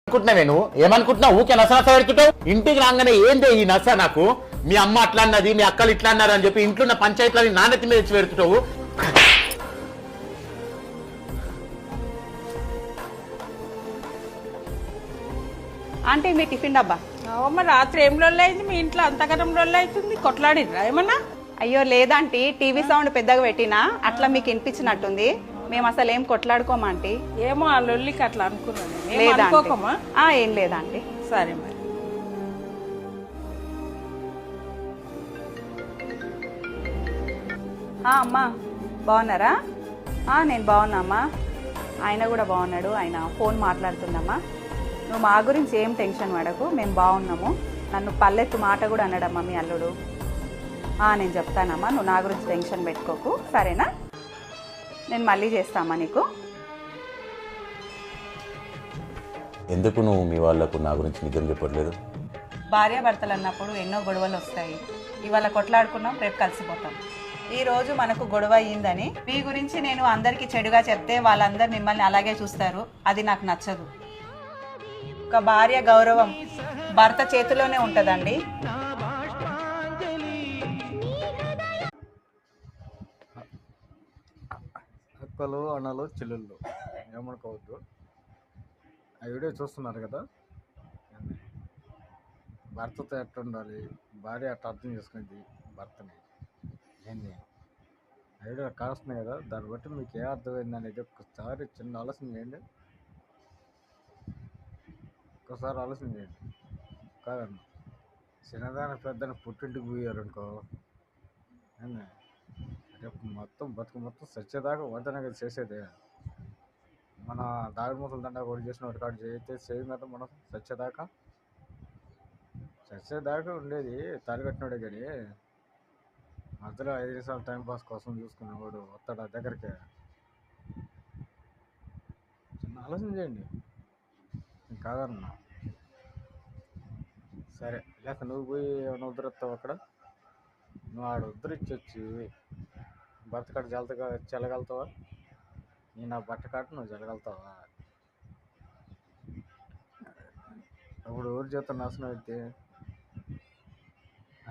అనుకుంటున్నావే నువ్వు ఏమనుకుంటున్నావు? ఊకే నస నస పెడుతుంటావు. ఇంటికి రాగానే ఏందే ఈ నస? నాకు మీ అమ్మ అట్లా అన్నది, మీ అక్కలు ఇట్లా అన్నారు అని చెప్పి ఇంట్లో ఉన్న పంచాయతీలని నాణ్యత మీద తెచ్చి పెడుతుంటావు. ఆంటీ మీ టిఫిన్ డబ్బా. అమ్మ రాత్రి ఏం రొల్లు అయింది మీ ఇంట్లో? అంతగానం రొల్లు అవుతుంది, కొట్లాడిరా ఏమన్నా? అయ్యో లేదంటీ, టీవీ సౌండ్ పెద్దగా పెట్టినా అట్లా మీకు వినిపించినట్టుంది. మేము అసలు ఏం కొట్లాడుకోమా ఆంటీ. ఏమో ఆ లొల్లికి అట్లా అనుకున్నాను. లేదా అనుకోకమా? ఏం లేదంటీ. సరే మరి. అమ్మా బాగున్నారా? నేను బాగున్నా అమ్మా. ఆయన కూడా బాగున్నాడు. ఆయన ఫోన్ మాట్లాడుతుందమ్మా. నువ్వు మా గురించి ఏం టెన్షన్ పడకు, మేము బాగున్నాము. నన్ను పల్లెత్తు మాట కూడా అన్నాడమ్మా మీ అల్లుడు. నేను చెప్తానమ్మా, నువ్వు నా గురించి టెన్షన్ పెట్టుకోకు, సరేనా? నేను మళ్ళీ చేస్తామా నీకు. ఎందుకు నువ్వు మీ వాళ్ళకు నా గురించి నిజం చెప్పట్లేదు? భార్యాభర్తలు అన్నప్పుడు ఎన్నో గొడవలు వస్తాయి. ఇవాళ కొట్లాడుకున్నాం, రేపు కలిసిపోతాం. ఈ రోజు మనకు గొడవ అయ్యిందని మీ గురించి నేను అందరికీ చెడుగా చెప్తే వాళ్ళందరూ మిమ్మల్ని అలాగే చూస్తారు. అది నాకు నచ్చదు. ఒక భార్య గౌరవం భర్త చేతిలోనే ఉంటుందండి. అక్కలు అన్నలు చెల్లెళ్ళు ఏమనుకోవద్దు. ఆ వీడియో చూస్తున్నారు కదా, భర్తతో ఎట్లా ఉండాలి, భార్య అట్లా అర్థం చేసుకునేది భర్తని ఏంది ఆ వీడియో కాస్తున్నాయి కదా, దాన్ని బట్టి మీకు ఏ అర్థమైంది అనేది ఒకసారి చిన్న ఆలోచన చేయండి. ఒకసారి ఆలోచన చేయండి. కాదన్న చిన్నదాని పెద్దని పుట్టింటికి పోయారనుకో, రేపు మొత్తం బతుకు మొత్తం సచ్చేదాకా వంటనే కదా చేసేది. మన దాగుడు మూతలు దండ కూడా చేసిన ఒకటి కాడు చేస్తే చేయం కదా మనం చచ్చేదాకా ఉండేది తాలికట్టినాడే. కానీ మధ్యలో 5 నిమిషాలు టైంపాస్ కోసం చూసుకునేవాడు వస్తాడు ఆ దగ్గరికి. చిన్న ఆలోచన చేయండి. కాదన్నా సరే, లేక నువ్వు పోయి ఏమైనా ఉద్ధరిస్తావు అక్కడ, నువ్వు ఆడ ఉద్ధరించి వచ్చి భర్త కాడ చెల్లగలుగుతావా? నేను నా బట్ట కాట నువ్వు చెల్లగలుగుతావా? అప్పుడు ఊరి చేత నాశనం అయితే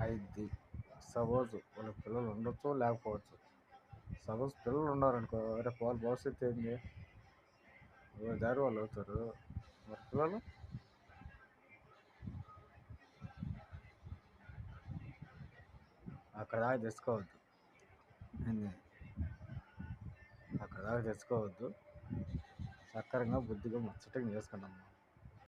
అయింది. సపోజ్ వాళ్ళ పిల్లలు ఉండొచ్చు లేకపోవచ్చు. సపోజ్ పిల్లలు ఉన్నారనుకో, రేపు వాళ్ళ భవిష్యత్తు ఏంది? ఎవరి దారి వాళ్ళు అవుతారు. మరి పిల్లలు అక్కడ దాకా తెచ్చుకోవద్దు. అక్కడ దాకా తెచ్చుకోవద్దు. సక్కరంగా బుద్ధిగా ముచ్చటగా చేసుకున్నాము.